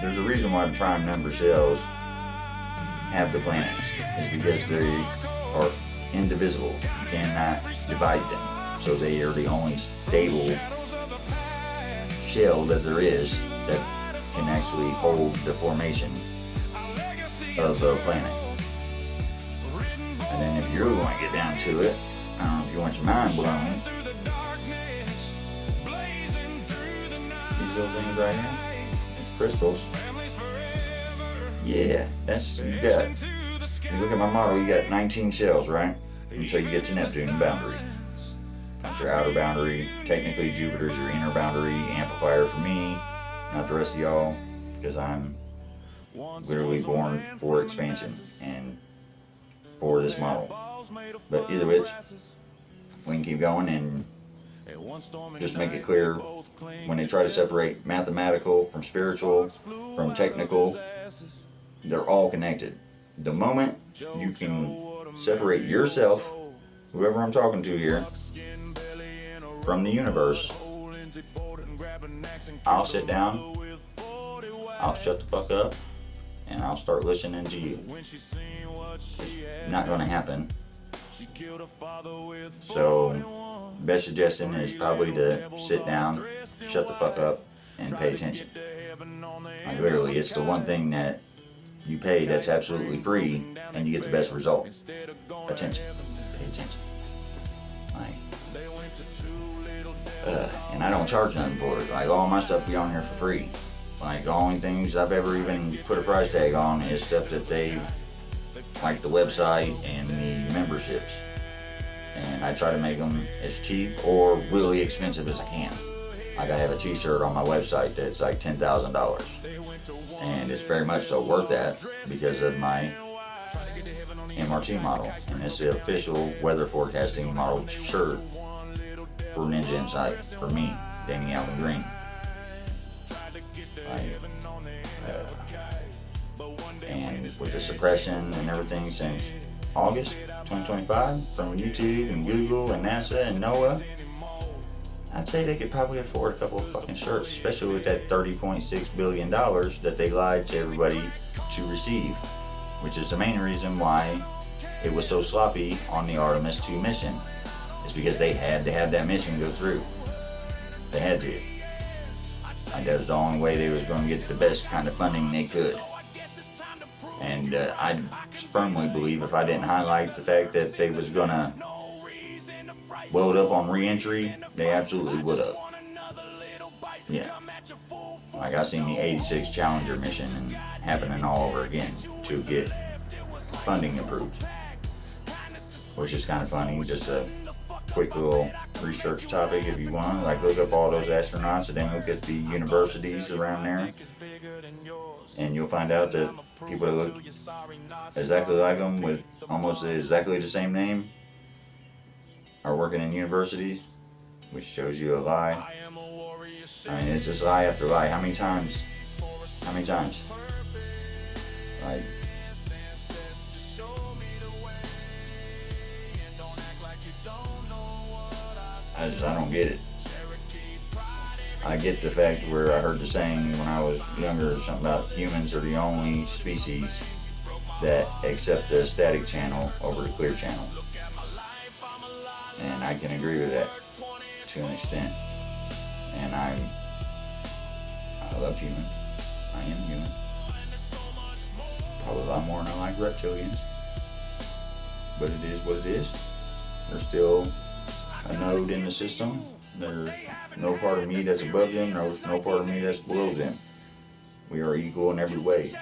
there's a reason why prime number shells have the planets. Is because they are indivisible. You cannot divide them. So they are the only stable shell that there is that can actually hold the formation of a planet. And then if you really want to get down to it, I don't know if you want your mind blown, these little things right here, these crystals, yeah, that's, you look at my model, you got 19 shells, right? Until you get to Neptune boundary. That's your outer boundary. Technically Jupiter's your inner boundary amplifier for me, not the rest of y'all, because I'm literally born for expansion and for this model. But either which, we can keep going and just make it clear when they try to separate mathematical from spiritual, from technical, they're all connected. The moment you can separate yourself, whoever I'm talking to here, from the universe, I'll sit down, I'll shut the fuck up, and I'll start listening to you. It's not going to happen. So, best suggestion is probably to sit down, shut the fuck up, and pay attention. Like literally, it's the one thing that you pay that's absolutely free, and you get the best result. Attention. Pay attention. Like, and I don't charge nothing for it. Like, all my stuff be on here for free. Like, the only things I've ever even put a price tag on is stuff that they, like the website and the memberships. And I try to make them as cheap or really expensive as I can. Like, I have a t-shirt on my website that's like $10,000. And it's very much so worth that because of my MRT model. And it's the official weather forecasting model shirt for NinjaNsite, for me, Danny Allen Green. And with the suppression and everything since August 2025 from YouTube and Google and NASA and NOAA, I'd say they could probably afford a couple of fucking shirts, especially with that $30.6 billion that they lied to everybody to receive, which is the main reason why it was so sloppy on the Artemis 2 mission. It's because they had to have that mission go through. They had to. Like, that was the only way they was going to get the best kind of funding they could. And I firmly believe if I didn't highlight the fact that they was going to load up on re-entry, they absolutely would have. Yeah. Like, I seen the 86 Challenger mission and happening all over again to get funding approved. Which is kind of funny, just a quick little research topic if you want. Like, look up all those astronauts and then look at the universities around there. And you'll find out that people that look exactly like them with almost exactly the same name are working in universities, which shows you a lie. I mean, it's just lie after lie. How many times? Like, I don't get it. I get the fact where I heard the saying when I was younger, something about humans are the only species that accept the static channel over the clear channel. And I can agree with that to an extent. And I love humans. I am human. Probably a lot more than I like reptilians. But it is what it is. They're still a node in the system. There's no part of me that's above them. There's no part of me that's below them. We are equal in every way.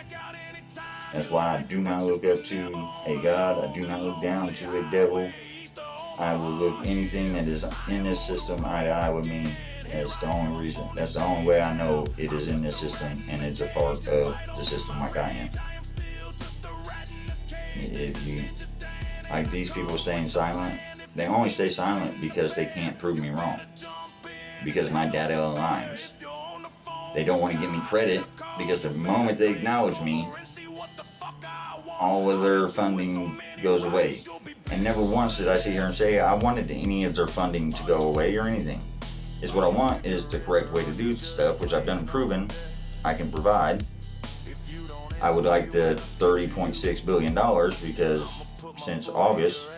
That's why I do not look up to a god. I do not look down to a devil. I will look anything that is in this system eye to eye with me. That's the only reason. That's the only way I know it is in this system and it's a part of the system like I am. If you, like these people staying silent, they only stay silent because they can't prove me wrong. Because my data aligns. They don't want to give me credit because the moment they acknowledge me, all of their funding goes away. And never once did I sit here and say I wanted any of their funding to go away or anything. It's what I want is the correct way to do stuff, which I've done proven I can provide. I would like the $30.6 billion because since August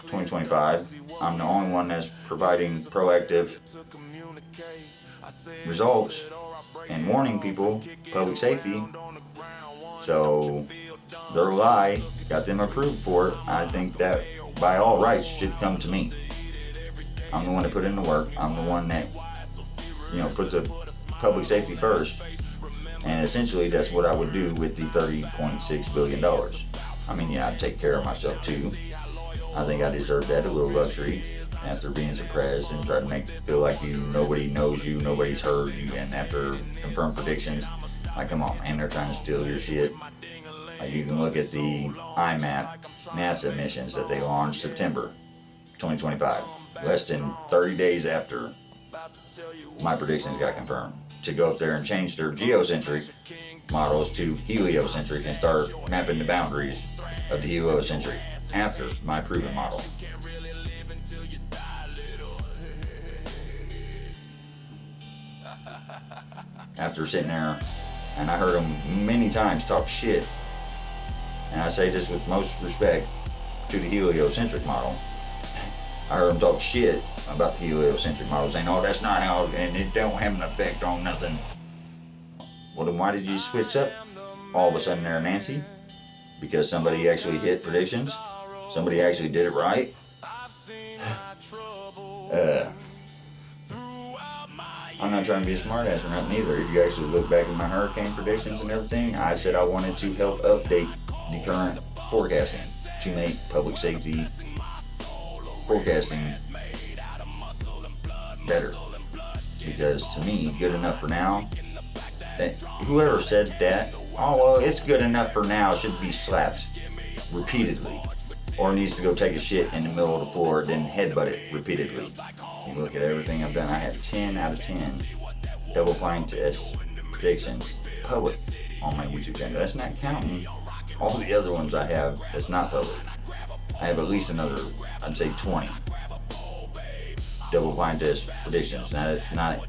2025, I'm the only one that's providing proactive results and warning people, public safety. So their lie got them approved for it. I think that by all rights should come to me. I'm the one that put in the work. I'm the one that, put the public safety first. And essentially that's what I would do with the $30.6 billion. I mean, yeah, I'd take care of myself too. I think I deserve that, a little luxury, after being suppressed and try to make it feel like nobody knows you, nobody's heard you, and after confirmed predictions, like, come on, man, they're trying to steal your shit. Like, you can look at the IMAP NASA missions that they launched September 2025, less than 30 days after my predictions got confirmed, to go up there and change their geocentric models to heliocentric and start mapping the boundaries of the heliocentric after my proven model. After sitting there, and I heard them many times talk shit, and I say this with most respect to the heliocentric model, I heard them talk shit about the heliocentric model, saying, oh, that's not how, and it don't have an effect on nothing. Well, then why did you switch up all of a sudden there, Nancy? Because somebody actually hit predictions? Somebody actually did it right? I'm not trying to be a smartass or nothing either. If you actually look back at my hurricane predictions and everything, I said I wanted to help update the current forecasting to make public safety forecasting better. Because to me, good enough for now, whoever said that, oh, well, it's good enough for now, should be slapped repeatedly. Or needs to go take a shit in the middle of the floor, then headbutt it repeatedly. You look at everything I've done, I have 10 out of 10 double blind test predictions public on my YouTube channel. That's not counting all the other ones I have that's not public. I have at least another, I'd say 20 double blind test predictions. Now that's not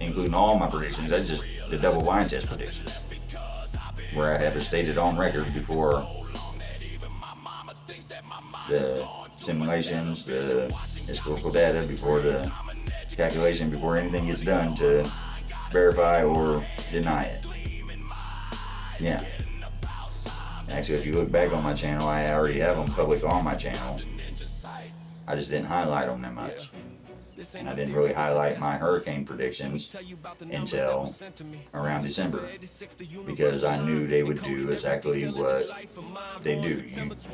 including all my predictions, that's just the double blind test predictions, where I have it stated on record before the simulations, the historical data, before the calculation, before anything gets done to verify or deny it. Yeah. Actually, if you look back on my channel, I already have them public on my channel. I just didn't highlight them that much. And I didn't really highlight my hurricane predictions until around December, because I knew they would do exactly what they do.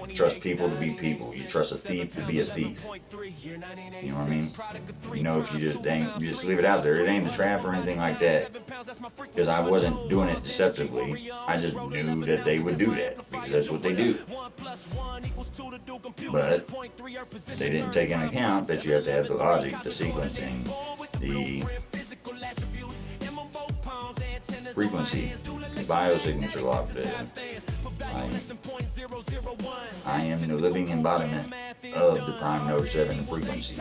You trust people to be people. You trust a thief to be a thief. You know what I mean? You know, if you just leave it out there, it ain't a trap or anything like that. Because I wasn't doing it deceptively. I just knew that they would do that, because that's what they do. But they didn't take into account that you have to have the logic, the sequencing, the frequency, the biosignature log. I am the living embodiment of the prime node 7 frequency.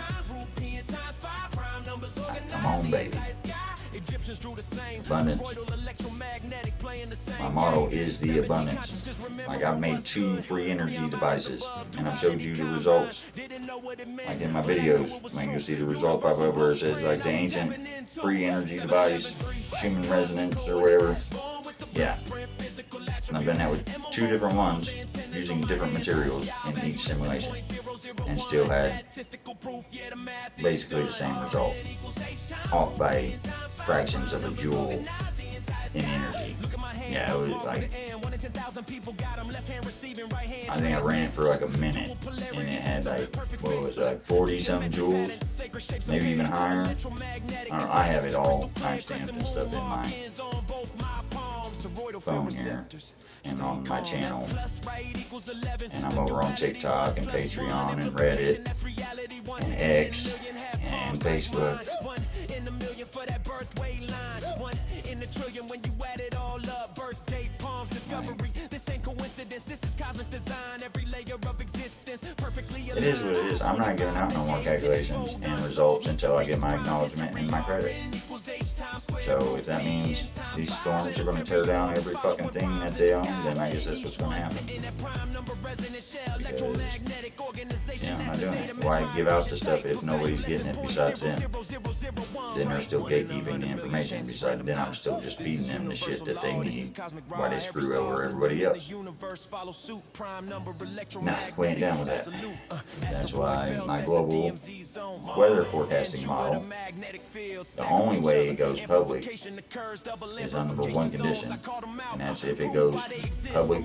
Come on, baby. Abundance. My motto is the abundance. Like, I've made 2 free energy devices, and I've showed you the results. Like in my videos, like you'll see the result pop up where it says like the ancient free energy device, Schumann resonance or whatever. Yeah. And I've done that with 2 different ones using different materials in each simulation, and still had basically the same result, off by fractions of a joule in energy. Yeah, it was like, I think I ran it for like a minute, and it had like, what was it, like 40 something joules, maybe even higher. I don't know, I have it all timestamped and stuff in my phone here and on my channel, and I'm over on TikTok and Patreon and Reddit and X and Facebook. It is what it is. I'm not giving out no more calculations and results until I get my acknowledgement and my credit. So if that means these storms are going to tear down every fucking thing that they own, then I guess that's what's going to happen. Because, I'm not doing it. Why give out the stuff if nobody's getting it besides them? Then they're still gatekeeping the information. Besides, then I'm still just feeding them the shit that they need while they screw over everybody else. Nah, we ain't down with that. That's why my global weather forecasting model, the only way it goes public is under one condition, and that's if it goes public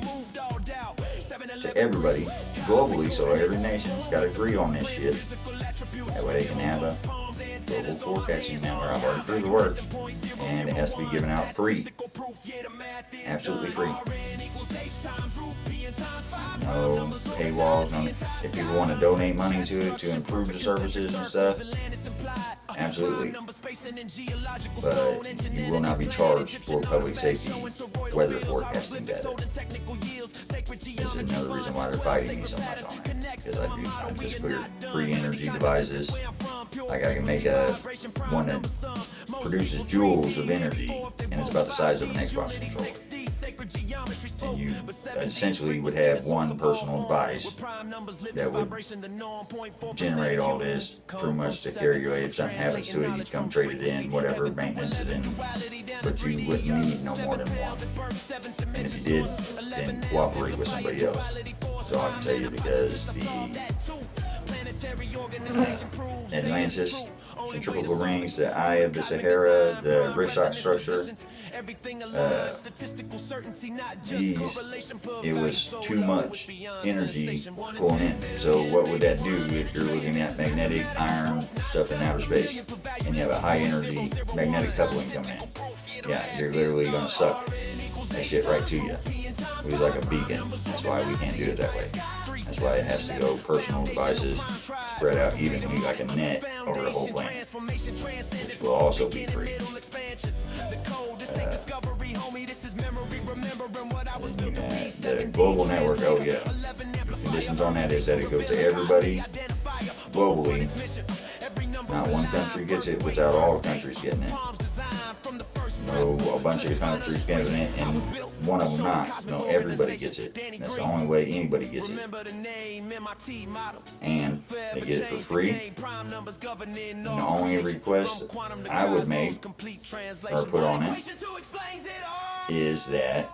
to everybody globally, so every nation's got to agree on this shit. That way they can have a global forecasting network. I've already proved the works, and it has to be given out free, absolutely free. No paywalls, no. If people want to donate money to it to improve the services and stuff, absolutely. But you will not be charged for public safety weather forecasting data. This is another reason why they're fighting me so much on it. Because I just cleared free energy devices. Like I can make one that produces joules of energy, and it's about the size of an Xbox controller. And you essentially would have one personal device that would generate all this pretty much to carry you away. If something happens to it, you'd come trade it in, whatever, maintenance it in, but you wouldn't need no more than one. And if you did, then cooperate with somebody else. So I can tell you, because the Atlantis, centrifugal rings, the Eye of the Sahara, the Rishak structure, it was too much energy pulling in. So what would that do if you're looking at magnetic iron stuff in outer space and you have a high energy magnetic coupling coming in? Yeah, you're literally going to suck that shit right to you. It was like a beacon. That's why we can't do it that way. That's why it has to go personal devices spread out evenly like a net over the whole planet, which will also be free. The global network, oh yeah. The conditions on that is that it goes to everybody globally. Not one country gets it without all countries getting it. No, a bunch of countries getting it and one of them not. No, everybody gets it. That's the only way anybody gets it. And they get it for free. And the only request I would make or put on it is that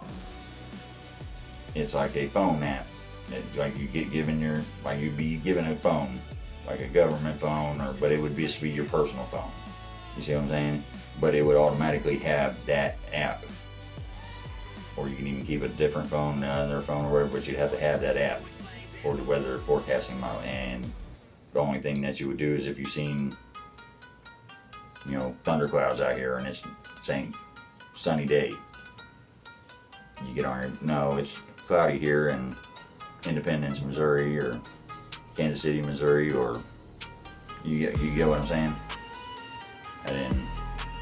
it's like a phone app. It's like you get given like you'd be given a phone, like a government phone, but it would just be your personal phone. You see what I'm saying? But it would automatically have that app. Or you can even keep a different phone, another phone or whatever, but you'd have to have that app for the weather forecasting model. And the only thing that you would do is if you've seen, thunderclouds out here and it's saying sunny day, you get on your, no, it's cloudy here in Independence, Missouri, or Kansas City, Missouri, or you get what I'm saying? And then,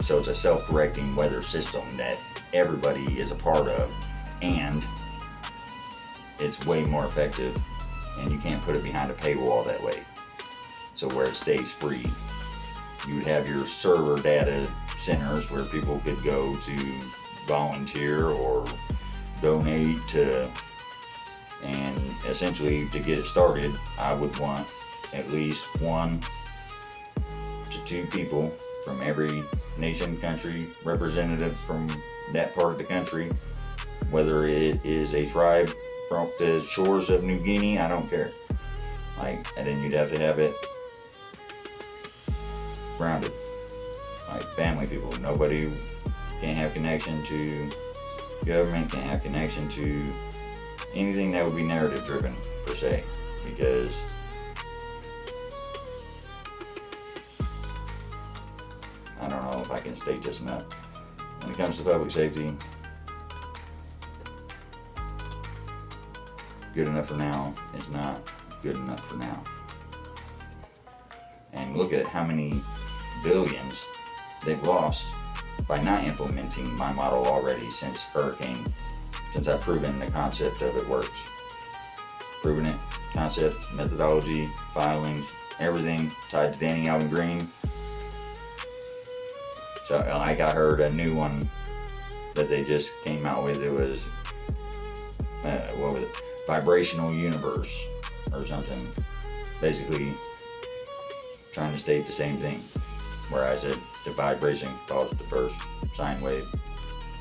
so it's a self-correcting weather system that everybody is a part of, and it's way more effective, and you can't put it behind a paywall that way. So where it stays free, you would have your server data centers where people could go to volunteer or donate to, and essentially to get it started, I would want at least 1 to 2 people from every nation, country, representative from that part of the country, whether it is a tribe from the shores of New Guinea, I don't care. And then you'd have to have it grounded, like family people. Nobody can't have connection to government, can't have connection to anything that would be narrative driven per se, because I don't know if I can state this enough. When it comes to public safety, good enough for now is not good enough for now. And look at how many billions they've lost by not implementing my model already since Hurricane, since I've proven the concept of it works. Proven it, concept, methodology, filings, everything tied to Danny Alvin Green. So like I heard a new one that they just came out with. It was what was it? Vibrational universe or something. Basically trying to state the same thing. Where I said the vibration caused the first sine wave,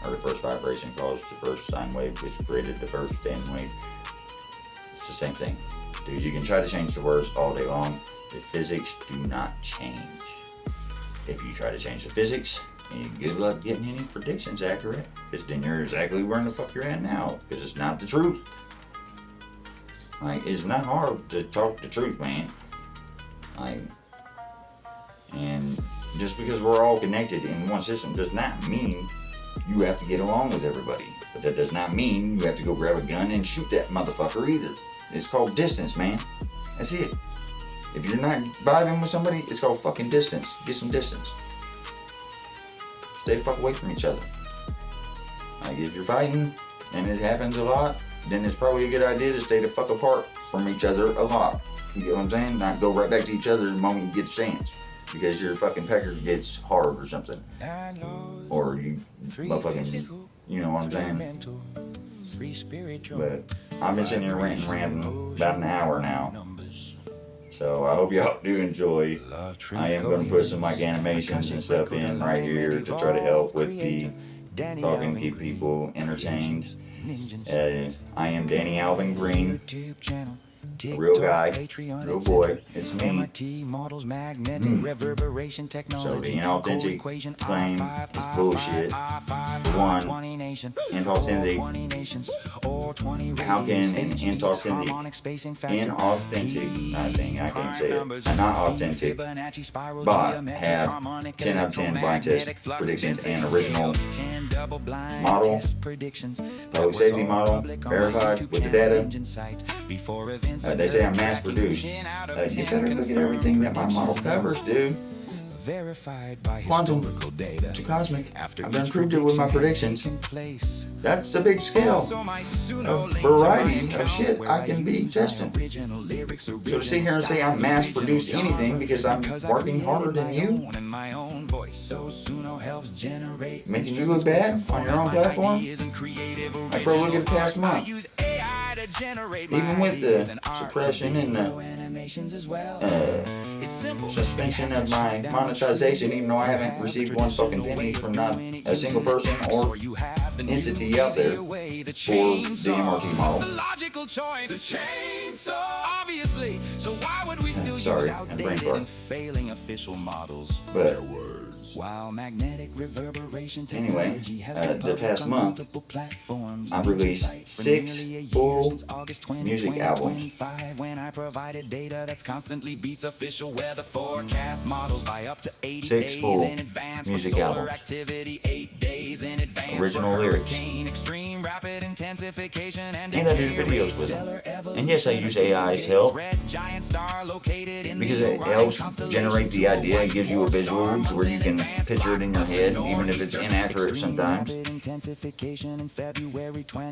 or the first vibration caused the first sine wave, which created the first band wave. It's the same thing. Dude, you can try to change the words all day long. The physics do not change. If you try to change the physics, good luck getting any predictions accurate, because then you're exactly where the fuck you're at now, because it's not the truth. Like, it's not hard to talk the truth, man. Like, and just because we're all connected in one system does not mean you have to get along with everybody. But that does not mean you have to go grab a gun and shoot that motherfucker either. It's called distance, man. That's it. If you're not vibing with somebody, it's called fucking distance. Get some distance. Stay the fuck away from each other. Like, if you're fighting, and it happens a lot, then it's probably a good idea to stay the fuck apart from each other a lot. You get what I'm saying? Not go right back to each other the moment you get a chance. Because your fucking pecker gets hard or something. Or you motherfucking, you know what I'm saying? But I've been sitting here ranting about an hour now. So I hope y'all do enjoy. I am going to put some like animations and stuff in right here to try to help with the talking, keep people entertained. I am Danny Alvin Green. A real guy, real boy, it's me. So the inauthentic claim is bullshit. One, inauthentic. How can an inauthentic, I can't say it, not authentic, bot have 10 out of 10 blind test predictions and original model, public safety model, verified with the data? They say I'm mass produced. You better look at everything that my model covers, dude. Quantum to cosmic. I've done proved it with my predictions. That's a big scale of variety of shit I can be testing. So to sit here and say I'm mass produced anything because I'm working harder than you, making you look bad on your own platform? Like, bro, look at the past month. Even with the suppression and the suspension of my monetization, even though I haven't received one fucking penny from not a single person or entity out there for the MRT model. Sorry, I'm brain fart. But while magnetic reverberation technology anyway, the past month, I've released 6 full music albums. 6 full music albums. Original lyrics. And I do videos with them. And yes, I use AI's help because it helps generate the idea and gives you a visual to where you can picture it in your head, even if it's inaccurate sometimes.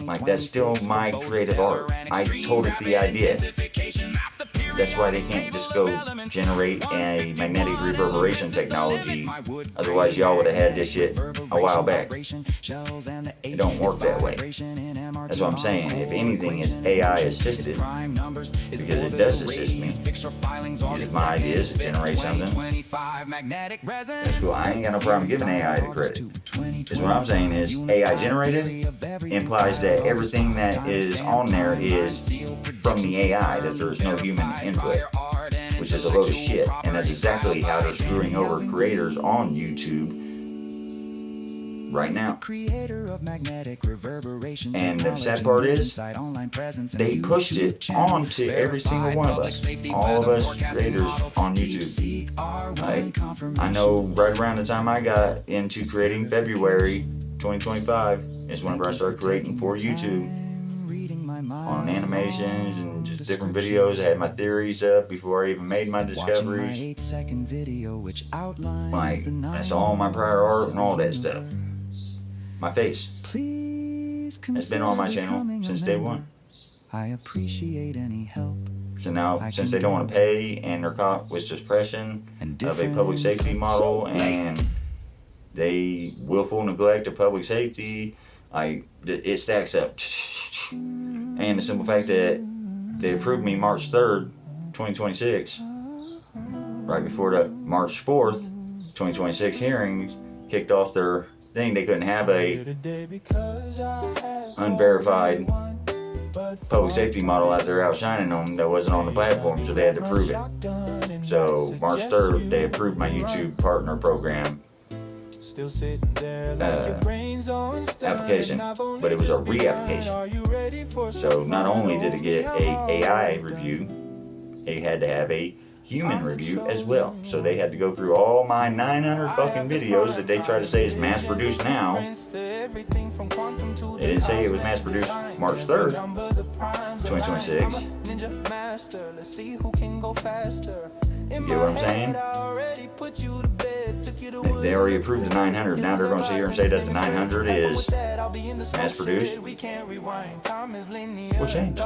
Like, that's still my creative art. I told it the idea. That's why they can't just go generate a magnetic reverberation technology. Otherwise, y'all would have had this shit a while back. It don't work that way. That's what I'm saying. If anything, it's AI assisted because it does assist me. Uses my ideas to generate something. That's cool. I ain't got no problem giving AI the credit. Because what I'm saying is AI generated implies that everything that is on there is from the AI, that there's no human input, which is a load of shit. And that's exactly how they're screwing over creators on YouTube right now. And the sad part is, they pushed it on to every single one of us. All of us creators on YouTube. Like, I know right around the time I got into creating, February 2025, is whenever I started creating for YouTube. On animations and just different videos. I had my theories up before I even made my discoveries. Like, that's all my prior art and all that stuff. My face. It's been on my channel since day one. I appreciate any help. So now, since they don't want to pay and they're caught with suppression of a public safety model and They willful neglect of public safety. It stacks up. And the simple fact that they approved me March 3rd, 2026, right before the March 4th, 2026 hearings kicked off their thing. They couldn't have a unverified public safety model out there outshining them that wasn't on the platform, so they had to prove it. So March 3rd, they approved my YouTube partner program application, but it was a re-application. So not only did it get a AI review, it had to have a human review as well. So they had to go through all my 900 fucking videos that they try to say is mass produced now. They didn't say it was mass produced March 3rd, 2026. You get what I'm saying? They already approved the 900. Now they're going to sit here and say that the 900 is mass produced. What changed?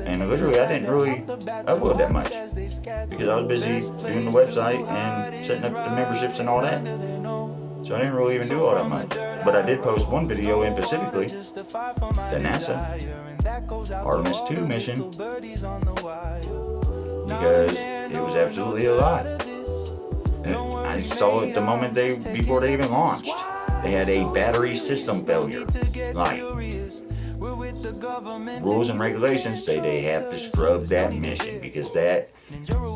And literally, I didn't really upload that much because I was busy doing the website and setting up the memberships and all that. So I didn't really even do all that much. But I did post one video in specifically, the NASA Artemis 2 mission, because it was absolutely a lot. And I saw it the moment before they even launched. They had a battery system failure. Like, rules and regulations say they have to scrub that mission because that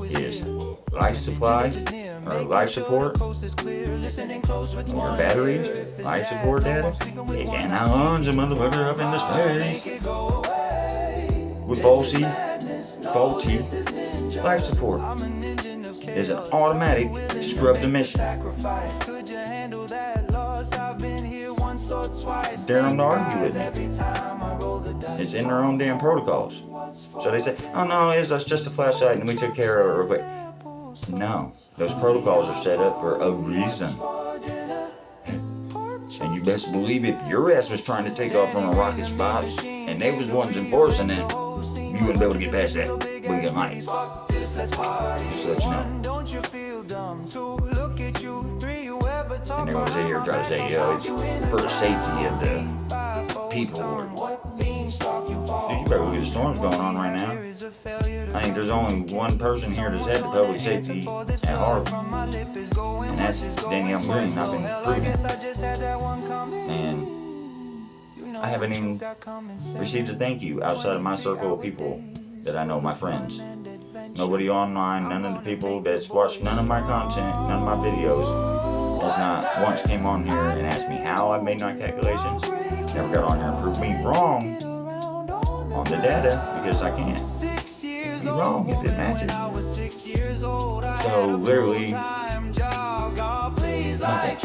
is life supply or life support or batteries, life support data. They cannot launch a motherfucker up into space with faulty life support. It's an automatic scrub the mission. Dare them to argue with me. It's in their own damn protocols. So they say, oh no, it's just a flashlight and we took care of it real quick. No, those protocols are set up for a reason. And you best believe if your ass was trying to take off from a rocket spot and they was ones enforcing it, you wouldn't be able to get past that. Wouldn't get money. Just to let you know. And they're going to sit here and try to say, it's for the safety of the people. Dude, you better look at the storms going on right now. I think there's only one person here that's had the public safety at heart, and that's Danielle Green. I've been proven. And I haven't even received a thank you outside of my circle of people that I know, my friends. Nobody online, none of the people that's watched none of my content, none of my videos, has not once came on here and asked me how I made my calculations. Never got on here and proved me wrong on the data because I can't be wrong if it matches. So literally, nothing.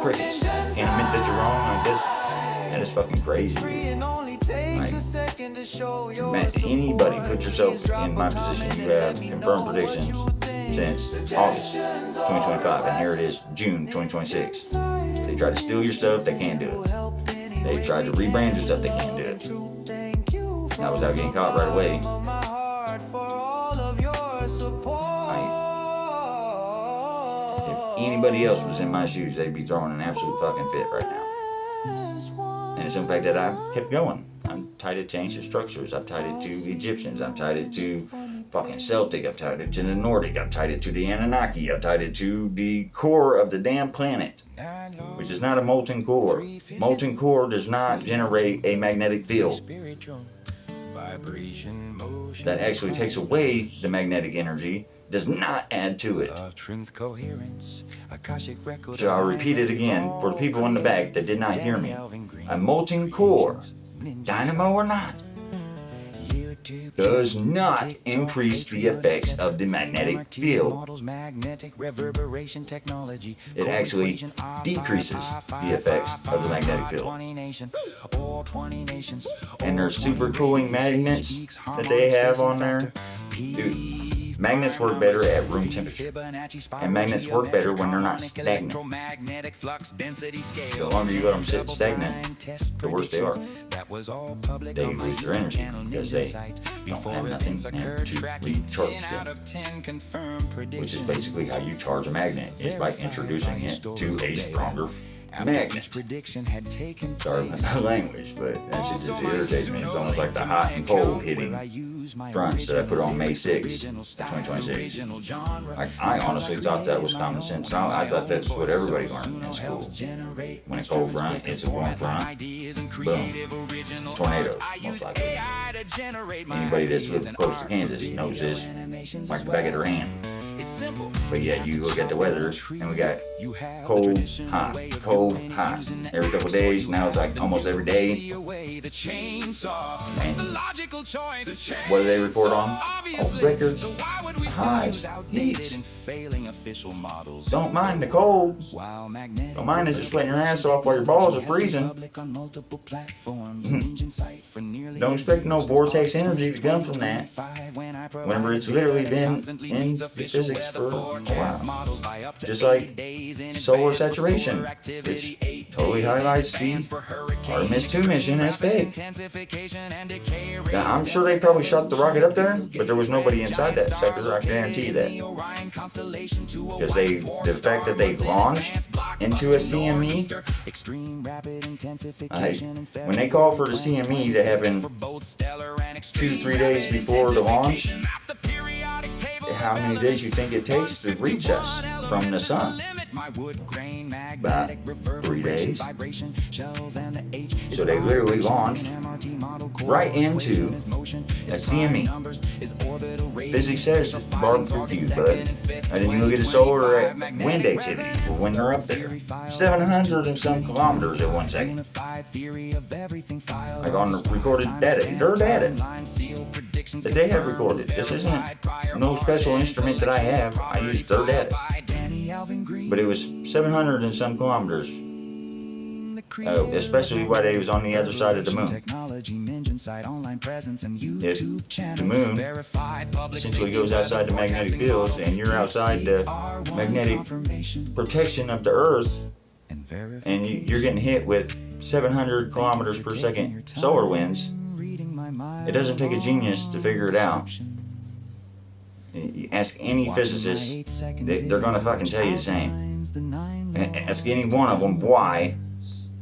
Crickets. Can't admit that you're wrong like this. That is fucking crazy. Like, anybody put yourself in my position. You have confirmed predictions since August 2025, and here it is, June 2026. They try to steal your stuff, they can't do it. They tried to rebrand your stuff, they can't do it. That was without getting caught right away. If anybody else was in my shoes, they'd be throwing an absolute fucking fit right now. And it's the fact that I kept going. I'm tied it to ancient structures. I've tied it to the Egyptians. I've tied it to fucking Celtic. I've tied it to the Nordic. I've tied it to the Anunnaki. I've tied it to the core of the damn planet, which is not a molten core. Molten core does not generate a magnetic field. That actually takes away the magnetic energy, does not add to it. So I'll repeat it again for the people in the back that did not hear me. A molten core, dynamo or not, does not increase the effects of the magnetic field. Magnetic Reverberation Technology. It actually decreases the effects of the magnetic field. And their super cooling magnets that they have on there, dude, Magnets work better at room temperature, and magnets work better when they're not stagnant. The longer you let them sit stagnant, the worse they are. They lose their energy because they don't have nothing to recharge them, which is basically how you charge a magnet, is by introducing it to a stronger magnet. Sorry about the language, but that shit just irritates me. It's almost like the hot and cold hitting fronts that I put on May 6th, 2026. Like, I honestly thought that was common sense. I thought that's what everybody learned in school. When a cold front hits a warm front, boom, tornadoes, most likely. Anybody that's lived close to Kansas knows this like the back of their hand. But yet you look at the weather and we got cold, hot, every couple days. Now it's like almost every day. And what do they report on? Oh, records, highs, heats. Don't mind the cold. Don't mind it just sweating your ass off while your balls are freezing. Don't expect no vortex energy to come from that, whenever it's literally been in physics for a while. Just like solar saturation, which totally highlights the Artemis 2 mission as fake. Now, I'm sure they probably shot the rocket up there, but there was nobody inside that sector. I guarantee that. Because the fact that they launched into a CME, when they call for the CME to happen 2-3 days before the launch, how many days you think it takes to reach us from the sun? About 3 days. So they literally launched right into a CME. Physics says it's barbecue, but and then you look at the solar wind activity for when they're up there. 700 and some kilometers in 1 second. Like on the recorded data, their data that they have recorded. This isn't no special instrument that I have. I use their data. But it was 700 and some kilometers. Especially while they was on the other side of the moon. If the moon essentially goes outside the magnetic fields and you're outside the magnetic protection of the Earth, and you're getting hit with 700 kilometers per second solar winds, it doesn't take a genius to figure it out. You ask any physicist, they're going to fucking tell you the same. Ask any one of them why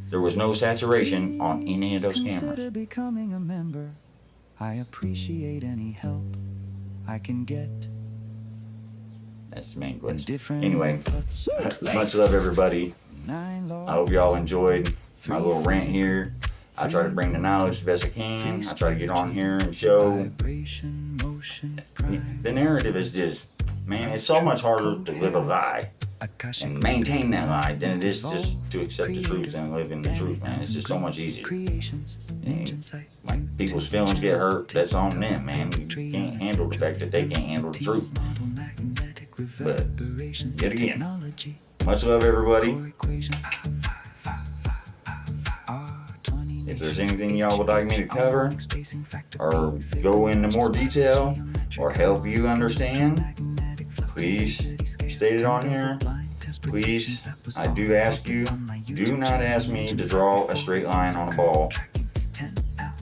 there was no saturation on any of those cameras. I appreciate any help I can get. That's the main question. Anyway, much love, everybody. I hope y'all enjoyed my little rant here. I try to bring the knowledge the best I can. I try to get on here and show. The narrative is just, man, it's so much harder to live a lie and maintain that lie than it is just to accept the truth and live in the truth, man. It's just so much easier. And like, people's feelings get hurt, that's on them, man. You can't handle the fact that they can't handle the truth. But, yet again, much love, everybody. If there's anything y'all would like me to cover, or go into more detail, or help you understand, please state it on here. Please, I do ask you, do not ask me to draw a straight line on a ball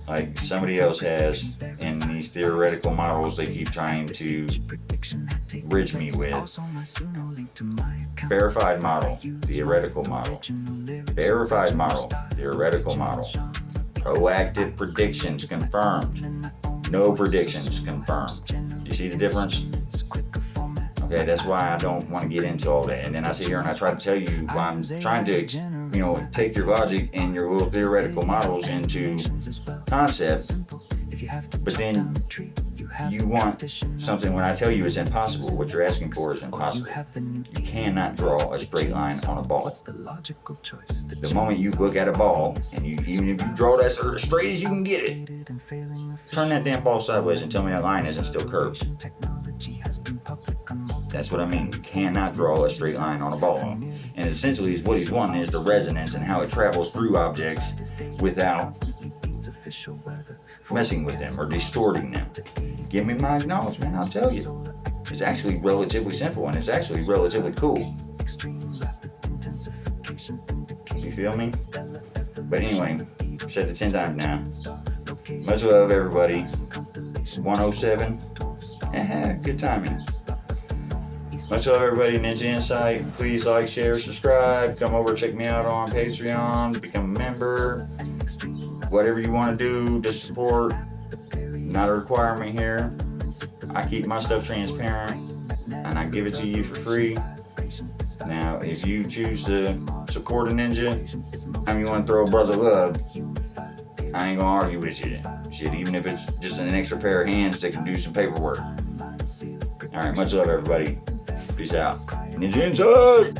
like somebody else has in these theoretical models they keep trying to bridge me with. Verified model, theoretical model. Verified model, theoretical model. Proactive predictions confirmed. No predictions confirmed. You see the difference? Okay, that's why I don't want to get into all that. And then I sit here and I try to tell you why I'm trying to, take your logic and your little theoretical models into concept. But then you want something when I tell you it's impossible. What you're asking for is impossible. You cannot draw a straight line on a ball. The moment you look at a ball, and even if you draw that as straight as you can get it, turn that damn ball sideways and tell me that line isn't still curved. That's what I mean. You cannot draw a straight line on a ball. And essentially what he's wanting is the resonance and how it travels through objects without messing with them or distorting them. Give me my acknowledgement, I'll tell you. is actually relatively simple, and it's actually relatively cool. You feel me? But anyway, I've said it 10 times now. Much love, everybody. 107. Good timing. Much love, everybody. NinjaNsite. Please like, share, subscribe. Come over, check me out on Patreon. Become a member. Whatever you want to do to support. Not a requirement here. I keep my stuff transparent, and I give it to you for free. Now, if you choose to support a ninja, you want to throw a brother love, I ain't gonna argue with you. Shit, even if it's just an extra pair of hands that can do some paperwork. Alright, much love, everybody. Peace out. NinjaNsite!